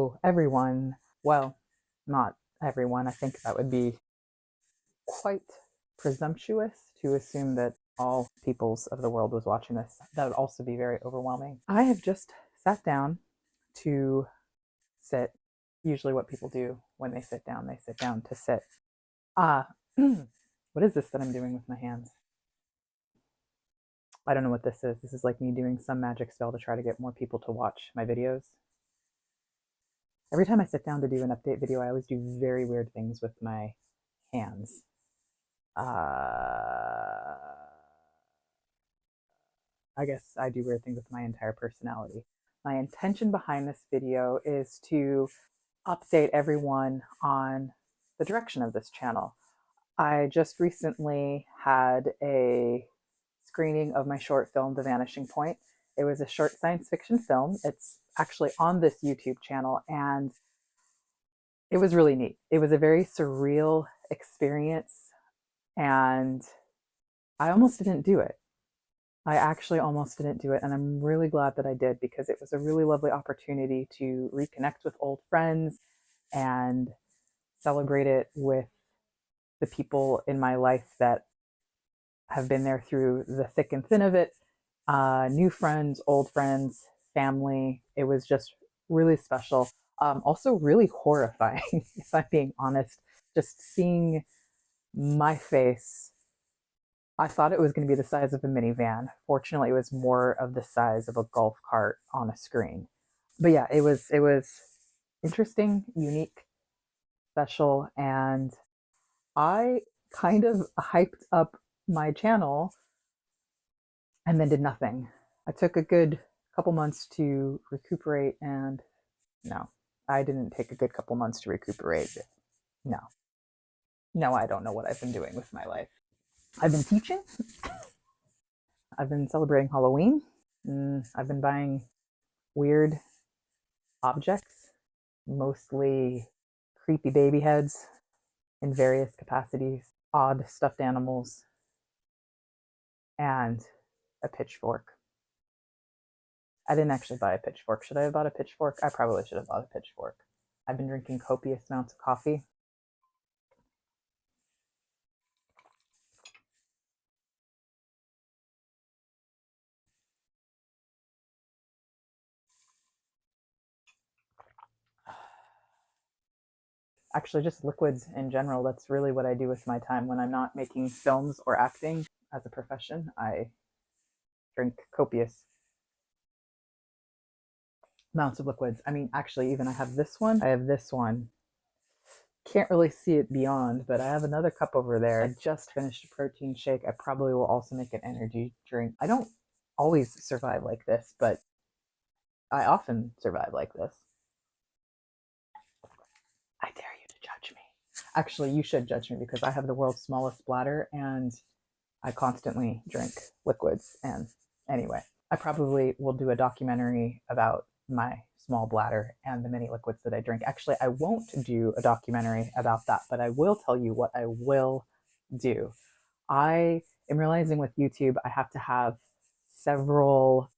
Hello, everyone. Well, not everyone. I think that would be quite presumptuous to assume that all peoples of the world was watching this. That would also be very overwhelming. I have just sat down to sit. Usually, what people do when they sit down to sit. What is this that I'm doing with my hands? I don't know what this is. This is like me doing some magic spell to try to get more people to watch my videos. Every time I sit down to do an update video, I always do very weird things with my hands. I guess I do weird things with my entire personality. My intention behind this video is to update everyone on the direction of this channel. I just recently had a screening of my short film, The Vanishing Point. It was a short science fiction film. It's actually on this YouTube channel, and it was really neat. It was a very surreal experience, and I almost didn't do it. I actually almost didn't do it, and I'm really glad that I did, because it was a really lovely opportunity to reconnect with old friends and celebrate it with the people in my life that have been there through the thick and thin of it. New friends, old friends, family. It was just really special. Also really horrifying, if I'm being honest. Just seeing my face, I thought it was going to be the size of a minivan. Fortunately, it was more of the size of a golf cart on a screen. But yeah, it was interesting, unique, special, and I kind of hyped up my channel and then did nothing. I took a good couple months to recuperate, and no, I didn't take a good couple months to recuperate. No. No, I don't know what I've been doing with my life. I've been teaching. I've been celebrating Halloween. I've been buying weird objects, mostly creepy baby heads in various capacities, odd stuffed animals, and a pitchfork. I didn't actually buy a pitchfork. Should I have bought a pitchfork? I probably should have bought a pitchfork. I've been drinking copious amounts of coffee. Actually, just liquids in general. That's really what I do with my time when I'm not making films or acting as a profession. I drink copious amounts of liquids. I mean, actually, even I have this one. I have this one. Can't really see it beyond, but I have another cup over there. I just finished a protein shake. I probably will also make an energy drink. I don't always survive like this, but I often survive like this. I dare you to judge me. Actually, you should judge me, because I have the world's smallest bladder and I constantly drink liquids. And anyway, I probably will do a documentary about my small bladder and the many liquids that I drink. Actually, I won't do a documentary about that, but I will tell you what I will do. I am realizing with YouTube, I have to have several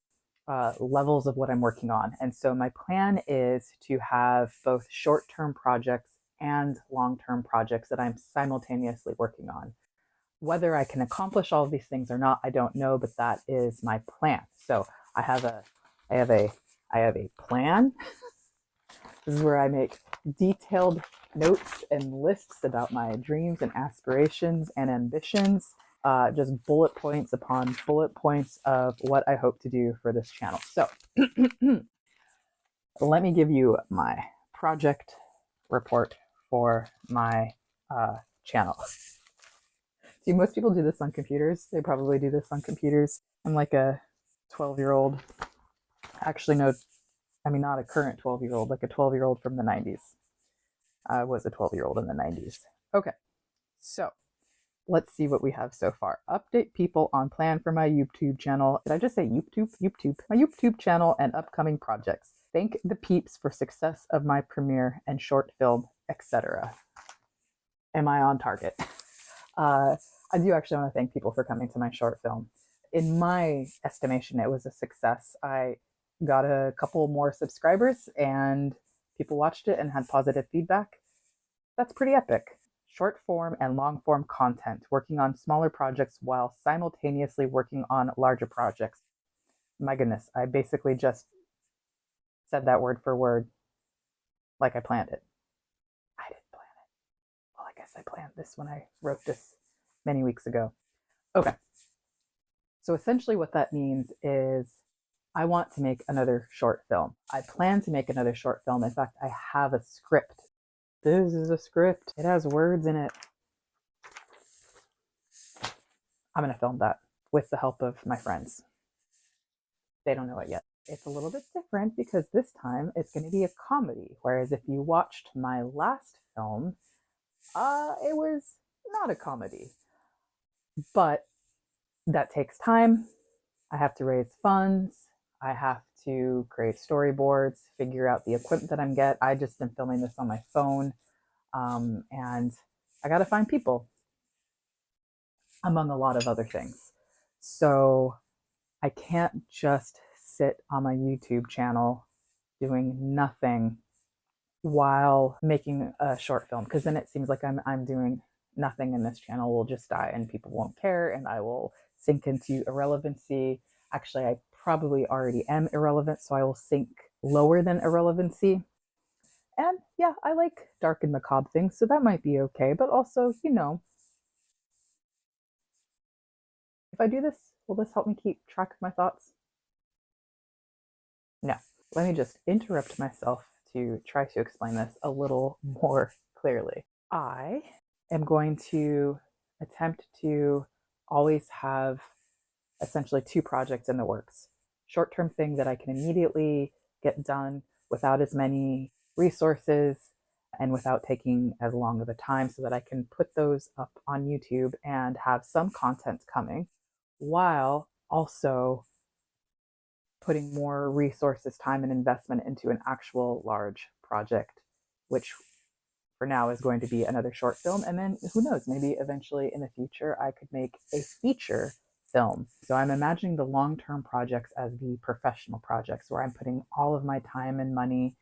levels of what I'm working on. And so my plan is to have both short-term projects and long-term projects that I'm simultaneously working on. Whether I can accomplish all of these things or not, I don't know, but that is my plan. So I have a plan. This is where I make detailed notes and lists about my dreams and aspirations and ambitions. Just bullet points upon bullet points of what I hope to do for this channel. So let me give you my project report for my channel. See, most people do this on computers. They probably do this on computers. I'm like a 12-year-old. Actually, no, I mean, not a current 12-year-old, like a 12-year-old from the 90s. I was a 12-year-old in the 90s. Okay, so let's see what we have so far. Update people on plan for my YouTube channel. Did I just say YouTube? YouTube. My YouTube channel and upcoming projects. Thank the peeps for success of my premiere and short film, etc. Am I on target? I do actually want to thank people for coming to my short film. In my estimation, it was a success. I got a couple more subscribers, and people watched it and had positive feedback. That's pretty epic. Short form and long form content, working on smaller projects while simultaneously working on larger projects. My goodness, I basically just said that word for word like I planned it. I didn't plan it. Well, I guess I planned this when I wrote this many weeks ago. Okay. So essentially what that means is I want to make another short film. I plan to make another short film. In fact, I have a script. This is a script. It has words in it. I'm going to film that with the help of my friends. They don't know it yet. It's a little bit different because this time it's going to be a comedy. Whereas if you watched my last film, it was not a comedy. But that takes time. I have to raise funds. I have to create storyboards, figure out the equipment that I'm get. I just am filming this on my phone. And I got to find people, among a lot of other things. So I can't just sit on my YouTube channel doing nothing while making a short film, because then it seems like I'm doing nothing and this channel will just die and people won't care and I will sink into irrelevancy. Actually, I probably already am irrelevant, so I will sink lower than irrelevancy. And yeah, I like dark and macabre things, so that might be okay. But also, if I do this, will this help me keep track of my thoughts? No. Let me just interrupt myself to try to explain this a little more clearly. I am going to attempt to always have essentially 2 projects in the works. Short-term thing that I can immediately get done without as many resources and without taking as long of a time, so that I can put those up on YouTube and have some content coming, while also putting more resources, time, and investment into an actual large project, which for now is going to be another short film. And then who knows, maybe eventually in the future I could make a feature film. So I'm imagining the long-term projects as the professional projects, where I'm putting all of my time and money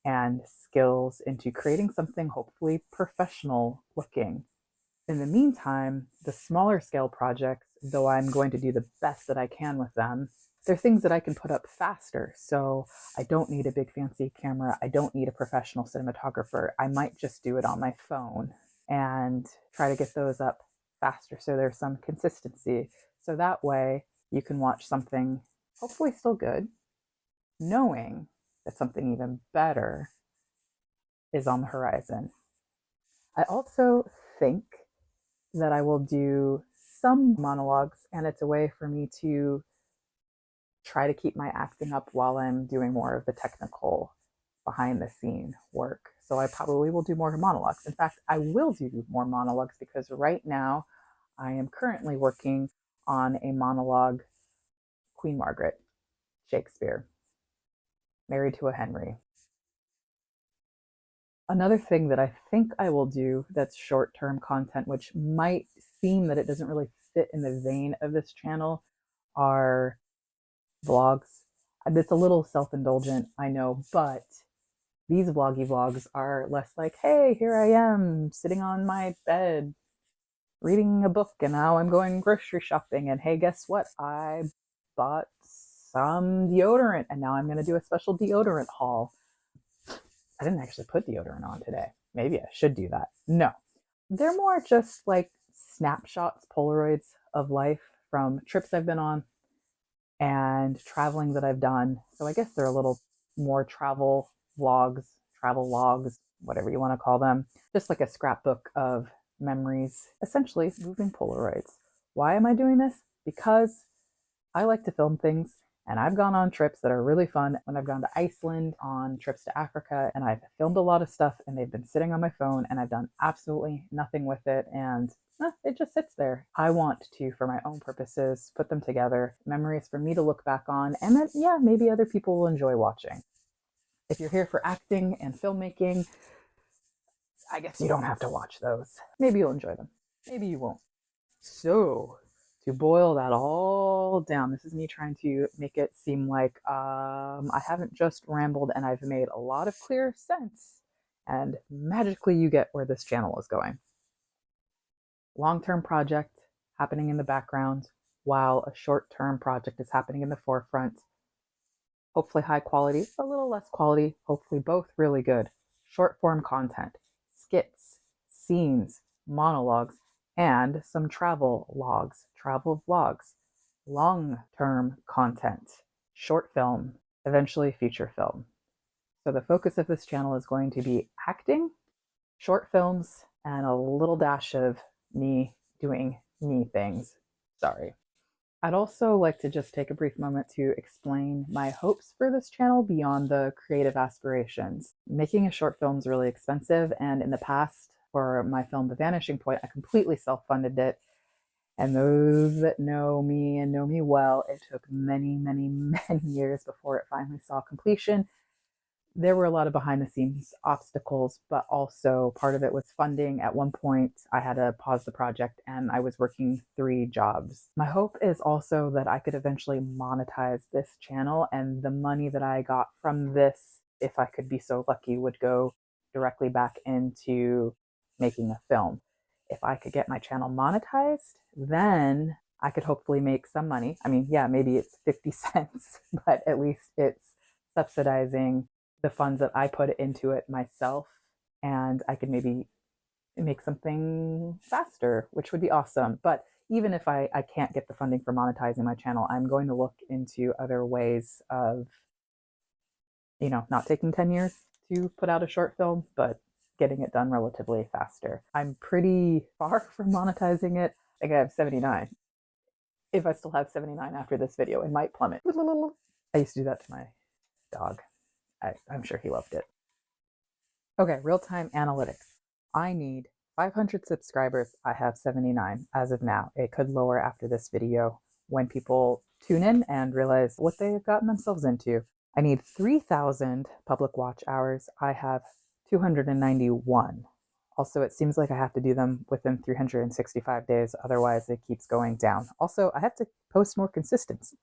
and skills into creating something hopefully professional looking. In the meantime, the smaller scale projects, though I'm going to do the best that I can with them, they're things that I can put up faster. So I don't need a big fancy camera. I don't need a professional cinematographer. I might just do it on my phone and try to get those up faster, so there's some consistency. So that way you can watch something hopefully still good, knowing that something even better is on the horizon. I also think that I will do some monologues, and it's a way for me to try to keep my acting up while I'm doing more of the technical behind the scene work. So I probably will do more monologues. In fact, I will do more monologues because right now I am currently working on a monologue, Queen Margaret, Shakespeare, married to a Henry. Another thing that I think I will do that's short-term content, which might seem that it doesn't really fit in the vein of this channel, are vlogs. It's a little self-indulgent, I know, but these vloggy vlogs are less like, hey, here I am sitting on my bed reading a book and now I'm going grocery shopping, and hey, guess what? I bought some deodorant and now I'm going to do a special deodorant haul. I didn't actually put deodorant on today. Maybe I should do that. No. They're more just like snapshots, Polaroids of life from trips I've been on and traveling that I've done. So I guess they're a little more travel vlogs, travel logs, whatever you want to call them. Just like a scrapbook of memories, essentially moving Polaroids. Why am I doing this? Because I like to film things, and I've gone on trips that are really fun. When I've gone to Iceland, on trips to Africa, and I've filmed a lot of stuff and they've been sitting on my phone and I've done absolutely nothing with it, and it just sits there. I want to, for my own purposes, put them together, memories for me to look back on, and then, yeah, maybe other people will enjoy watching. If you're here for acting and filmmaking, I guess you don't have to watch those. Maybe you'll enjoy them. Maybe you won't. So, to boil that all down, this is me trying to make it seem like I haven't just rambled and I've made a lot of clear sense. And magically, you get where this channel is going. Long-term project happening in the background while a short-term project is happening in the forefront. Hopefully high quality, a little less quality, hopefully both really good. Short-form content, skits, scenes, monologues, and some travel logs, travel vlogs. Long-term content, short film, eventually feature film. So the focus of this channel is going to be acting, short films, and a little dash of me doing me things. Sorry. I'd also like to just take a brief moment to explain my hopes for this channel beyond the creative aspirations. Making a short film is really expensive, and in the past, for my film The Vanishing Point, I completely self-funded it. And those that know me and know me well, it took many, many, many years before it finally saw completion. There were a lot of behind the scenes obstacles, but also part of it was funding. At one point, I had to pause the project and I was working 3 jobs. My hope is also that I could eventually monetize this channel, and the money that I got from this, if I could be so lucky, would go directly back into making a film. If I could get my channel monetized, then I could hopefully make some money. I mean, yeah, maybe it's 50 cents, but at least it's subsidizing the funds that I put into it myself, and I could maybe make something faster, which would be awesome. But even if I can't get the funding for monetizing my channel, I'm going to look into other ways of, not taking 10 years to put out a short film, but getting it done relatively faster. I'm pretty far from monetizing it. I think I have 79. If I still have 79 after this video, it might plummet. I used to do that to my dog. I'm sure he loved it. Okay, real-time analytics. I need 500 subscribers. I have 79 as of now. It could lower after this video when people tune in and realize what they have gotten themselves into. I need 3,000 public watch hours. I have 291. Also, it seems like I have to do them within 365 days, otherwise it keeps going down. Also, I have to post more consistently.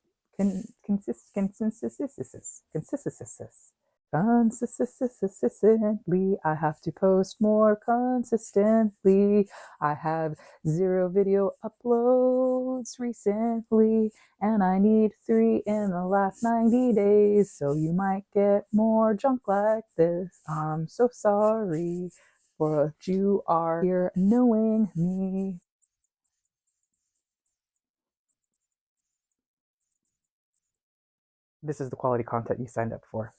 Consistently, I have to post more consistently. I have 0 video uploads recently, and I need 3 in the last 90 days, so you might get more junk like this. I'm so sorry for what you are here knowing me. This is the quality content you signed up for.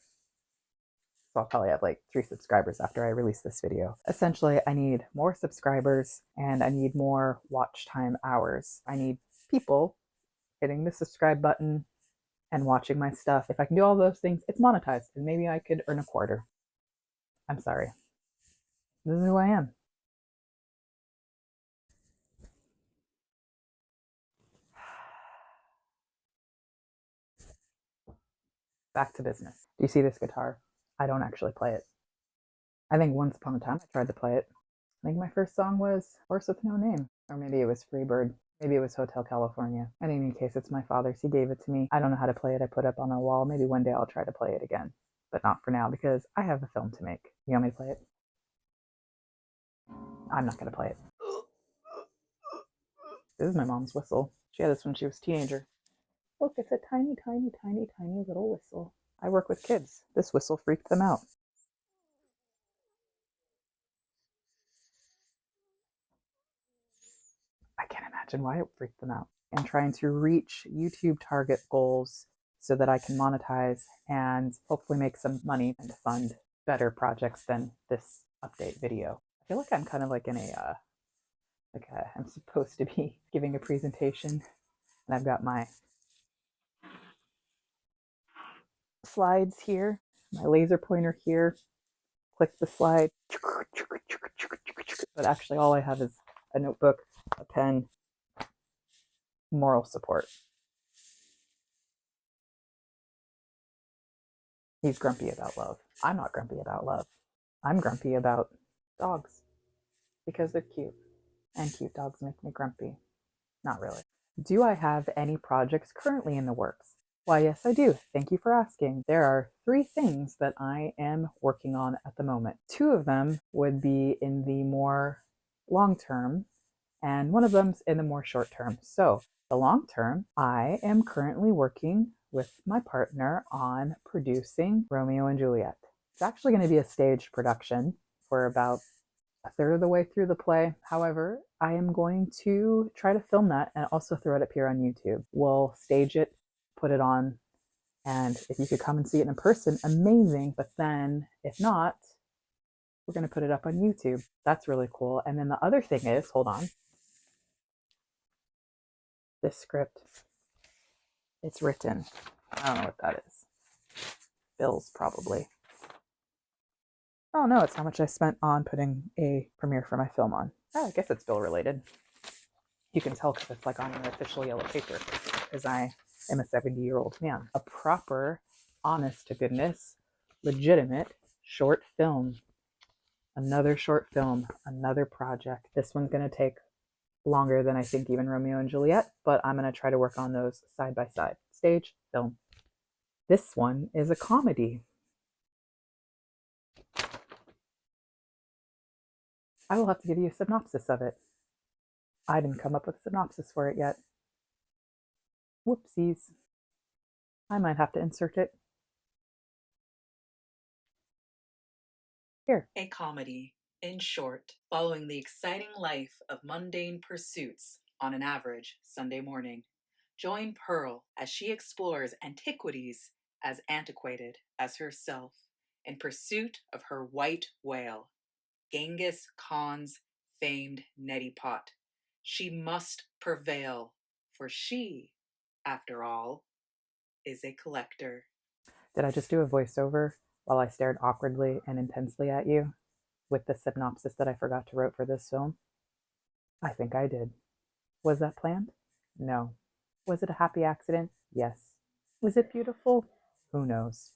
So I'll probably have like 3 subscribers after I release this video. Essentially, I need more subscribers and I need more watch time hours. I need people hitting the subscribe button and watching my stuff. If I can do all those things, it's monetized, and maybe I could earn a quarter. I'm sorry. This is who I am. Back to business. Do you see this guitar? I don't actually play it. I think once upon a time I tried to play it. I think my first song was Horse with No Name. Or maybe it was Freebird. Maybe it was Hotel California. In any case, it's my father's. He gave it to me. I don't know how to play it. I put it up on a wall. Maybe one day I'll try to play it again. But not for now, because I have a film to make. You want me to play it? I'm not going to play it. This is my mom's whistle. She had this when she was a teenager. Look, it's a tiny, tiny, tiny, tiny little whistle. I work with kids. This whistle freaked them out. I can't imagine why it freaked them out. And trying to reach YouTube target goals so that I can monetize and hopefully make some money and fund better projects than this update video. I feel like I'm kind of like in I'm supposed to be giving a presentation, and I've got my slides here, my laser pointer here. Click the slide. But actually all I have is a notebook, a pen, moral support. He's grumpy about love. I'm not grumpy about love. I'm grumpy about dogs because they're cute. And cute dogs make me grumpy. Not really. Do I have any projects currently in the works? Why, yes, I do. Thank you for asking. There are 3 things that I am working on at the moment. 2 of them would be in the more long term, and one of them's in the more short term. So, the long term, I am currently working with my partner on producing Romeo and Juliet. It's actually going to be a staged production for about a third of the way through the play. However, I am going to try to film that and also throw it up here on YouTube. We'll stage it, put it on, and if you could come and see it in person, amazing. But then if not, we're going to put it up on YouTube. That's really cool. And then the other thing is, hold on, this script, it's written. I don't know what that is. Bills, probably. Oh no, it's how much I spent on putting a premiere for my film on. Oh, I guess it's bill related. You can tell because it's like on an official yellow paper, because I am a 70-year-old man. A proper, honest to goodness, legitimate short film. Another short film, another project. This one's going to take longer than I think even Romeo and Juliet, but I'm going to try to work on those side by side. Stage, film. This one is a comedy. I will have to give you a synopsis of it. I didn't come up with a synopsis for it yet. Whoopsies. I might have to insert it here. A comedy, in short, following the exciting life of mundane pursuits on an average Sunday morning. Join Pearl as she explores antiquities as antiquated as herself in pursuit of her white whale, Genghis Khan's famed neti pot. She must prevail, for she, after all, is a collector. Did I just do a voiceover while I stared awkwardly and intensely at you with the synopsis that I forgot to write for this film? I think I did. Was that planned? No. Was it a happy accident? Yes. Was it beautiful? Who knows?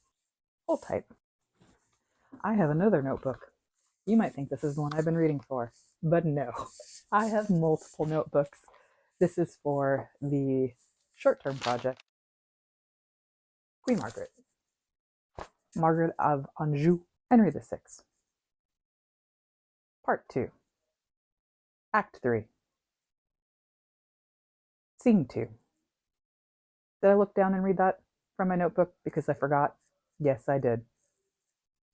Hold tight. I have another notebook. You might think this is the one I've been reading for, but no. I have multiple notebooks. This is for the short-term project. Queen Margaret. Margaret of Anjou. Henry VI. Part 2. Act 3. Scene 2. Did I look down and read that from my notebook because I forgot? Yes, I did.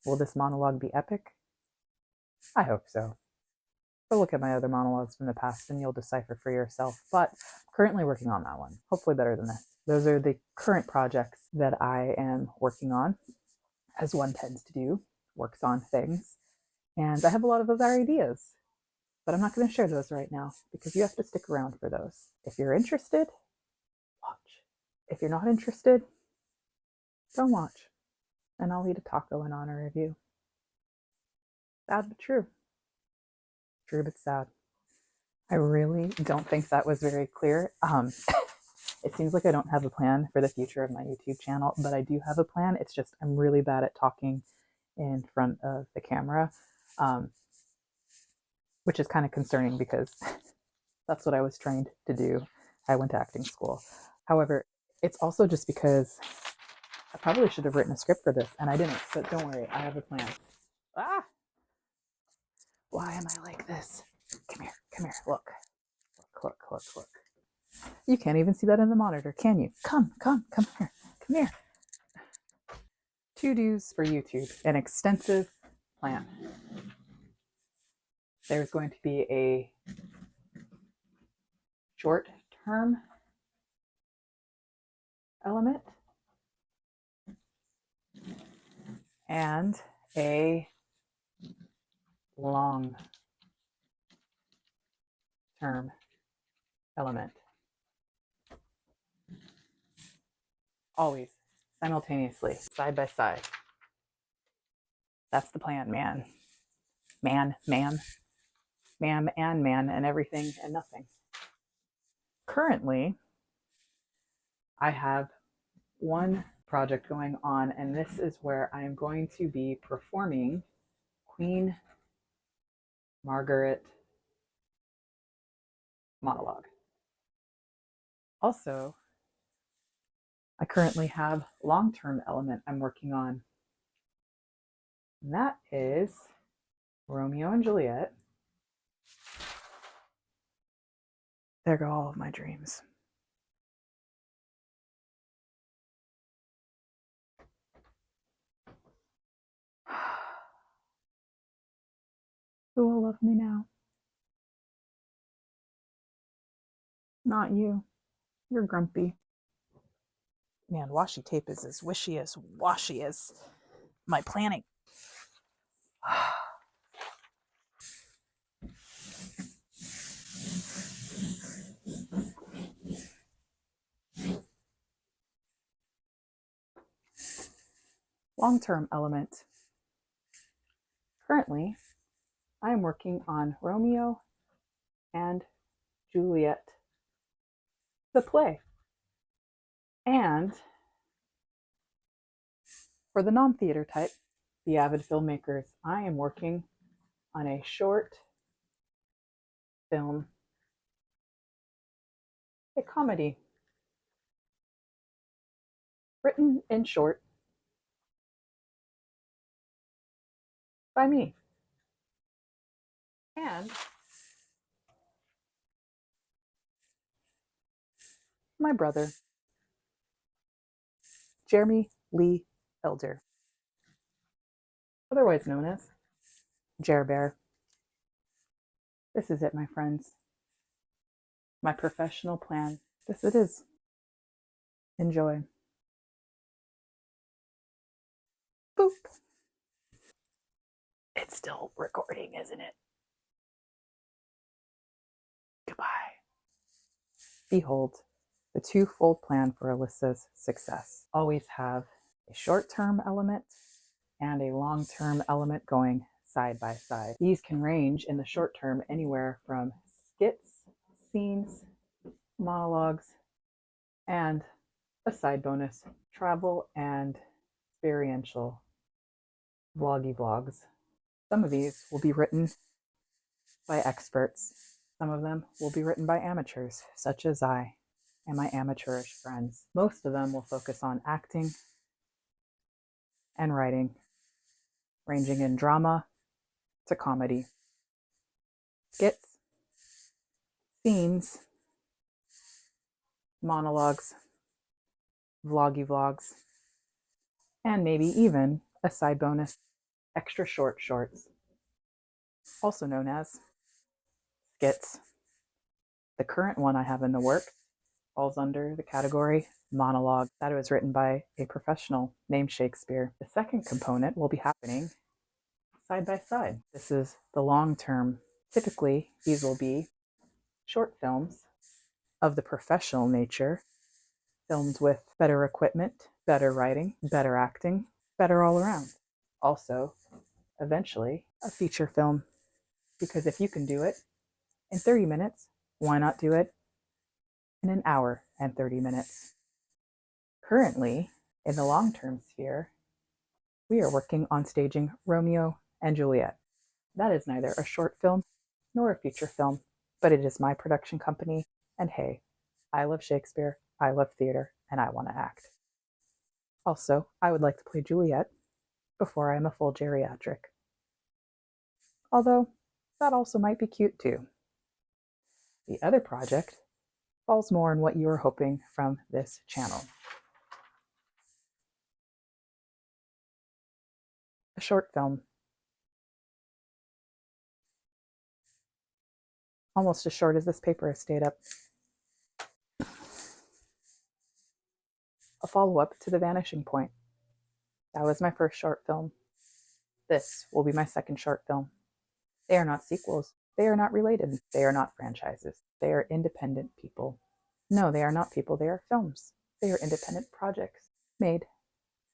Will this monologue be epic? I hope so. Go look at my other monologues from the past and you'll decipher for yourself, but I'm currently working on that one. Hopefully better than this. Those are the current projects that I am working on, as one tends to do, works on things. And I have a lot of other ideas, but I'm not going to share those right now because you have to stick around for those. If you're interested, watch. If you're not interested, don't watch. And I'll eat a taco in honor of you. Sad but true. True but sad. I really don't think that was very clear. It seems like I don't have a plan for the future of my YouTube channel, but I do have a plan. It's just I'm really bad at talking in front of the camera, which is kind of concerning because that's what I was trained to do. I went to acting school. However, it's also just because I probably should have written a script for this, and I didn't, but don't worry, I have a plan. Ah! Why am I like this? Come here, look. Look. You can't even see that in the monitor, can you? Come here. 2 dos for YouTube, an extensive plan. There's going to be a short-term element and a long-term element. Always, simultaneously, side by side. That's the plan, man. Man, ma'am, and man, and everything and nothing. Currently, I have one project going on, and this is where I'm going to be performing Queen Margaret monologue. Also, I currently have long-term element I'm working on. And that is Romeo and Juliet. There go all of my dreams. Who will love me now? Not you. You're grumpy. Man, washi tape is as wishy as washy as my planning. Long-term element. Currently, I am working on Romeo and Juliet, the play. And for the non-theater type, the avid filmmakers, I am working on a short film, a comedy, written in short by me and my brother, Jeremy Lee Elder, otherwise known as Jer Bear. This is it, my friends. My professional plan. This it is. Enjoy. Boop. It's still recording, isn't it? Goodbye. Behold, the twofold plan for Alyssa's success. Always have a short-term element and a long-term element going side by side. These can range in the short term anywhere from skits, scenes, monologues, and a side bonus, travel and experiential vloggy vlogs. Some of these will be written by experts. Some of them will be written by amateurs, such as I and my amateurish friends. Most of them will focus on acting and writing, ranging in drama to comedy, skits, scenes, monologues, vloggy vlogs, and maybe even a side bonus, extra short shorts, also known as skits. The current one I have in the work falls under the category monologue. That was written by a professional named Shakespeare. The second component will be happening side by side. This is the long term. Typically, these will be short films of the professional nature, filmed with better equipment, better writing, better acting, better all around. Also, eventually, a feature film, because if you can do it in 30 minutes, why not do it in an hour and 30 minutes? Currently, in the long-term sphere, we are working on staging Romeo and Juliet. That is neither a short film nor a feature film, but it is my production company, and hey, I love Shakespeare, I love theater, and I want to act. Also, I would like to play Juliet before I am a full geriatric. Although, that also might be cute too. The other project falls more in what you are hoping from this channel. A short film. Almost as short as this paper has stayed up. A follow-up to The Vanishing Point. That was my first short film. This will be my second short film. They are not sequels. They are not related. They are not franchises. They are independent people. No, they are not people. They are films. They are independent projects made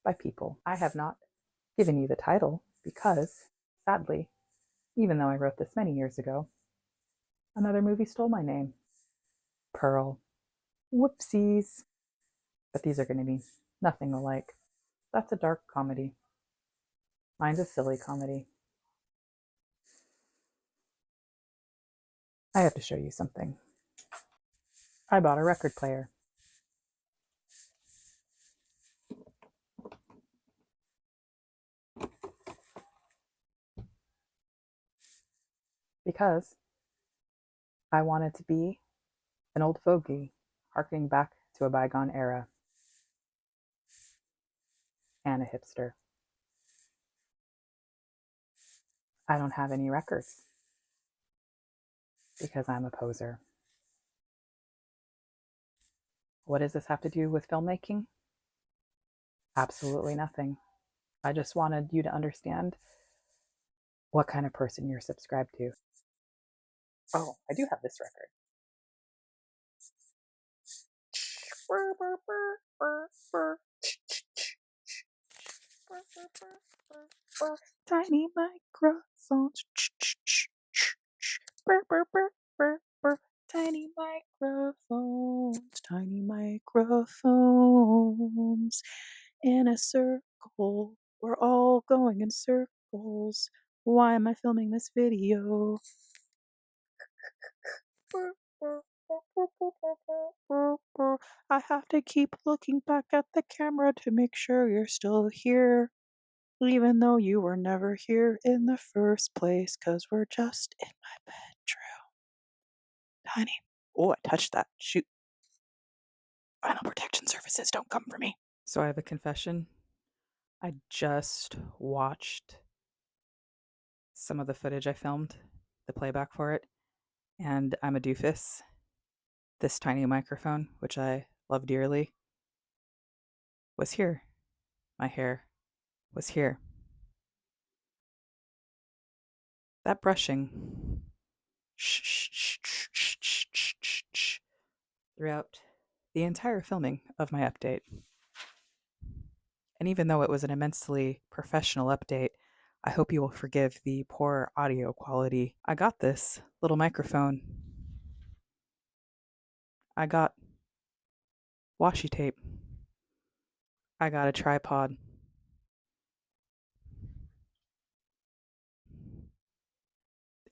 by people. I have not given you the title because, sadly, even though I wrote this many years ago, another movie stole my name. Pearl. Whoopsies. But these are going to be nothing alike. That's a dark comedy. Mine's a silly comedy. I have to show you something. I bought a record player. because I wanted to be an old fogey, harkening back to a bygone era, and a hipster. I don't have any records because I'm a poser. What does this have to do with filmmaking? Absolutely nothing. I just wanted you to understand what kind of person you're subscribed to. Oh, I do have this record. Tiny microphones. Tiny microphones. Tiny microphones. In a circle. We're all going in circles. Why am I filming this video? I have to keep looking back at the camera to make sure you're still here, even though you were never here in the first place, because we're just in my bedroom. Tiny. Oh, I touched that. Shoot. Final protection services don't come for me. So I have a confession. I just watched some of the footage I filmed, the playback for it, and I'm a doofus. This tiny microphone, which I love dearly, was here. My hair was here. That brushing throughout the entire filming of my update. And even though it was an immensely professional update, I hope you will forgive the poor audio quality. I got this little microphone. I got washi tape. I got a tripod.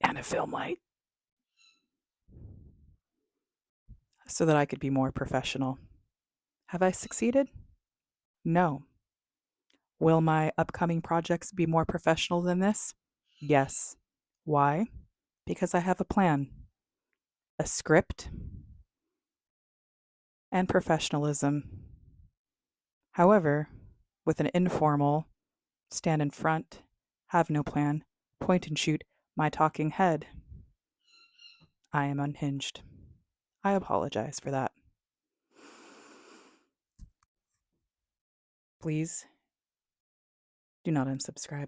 And a film light. So that I could be more professional. Have I succeeded? No. Will my upcoming projects be more professional than this? Yes. Why? Because I have a plan, a script, and professionalism. However, with an informal, stand in front, have no plan, point and shoot my talking head, I am unhinged. I apologize for that. Please do not unsubscribe.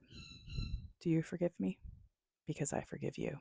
Do you forgive me? Because I forgive you.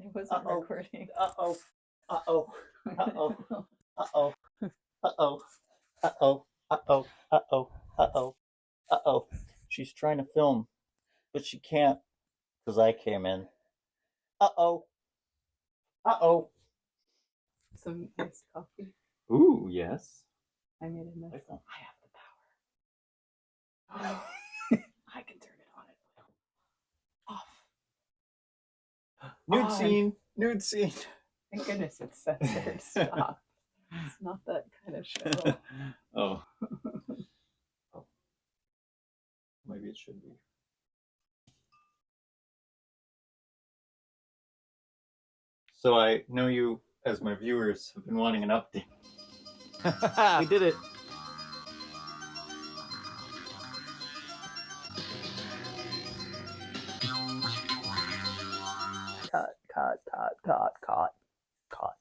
It wasn't recording. Uh-oh. Uh-oh. Uh-oh. Uh-oh. Uh-oh. Uh-oh. Uh-oh. Uh-oh. Uh-oh. Uh-oh. She's trying to film, but she can't because I came in. Uh-oh. Uh-oh. Some iced coffee. Ooh, yes. I made a mess. I have the power. I can turn it on and off. Nude On. scene. Nude scene. Thank goodness it's censored. Stop. It's not that kind of show. Oh. Oh. Maybe it should be. So I know you, as my viewers, have been wanting an update. We did it. Cut, cut, cut, cut, cut, cut.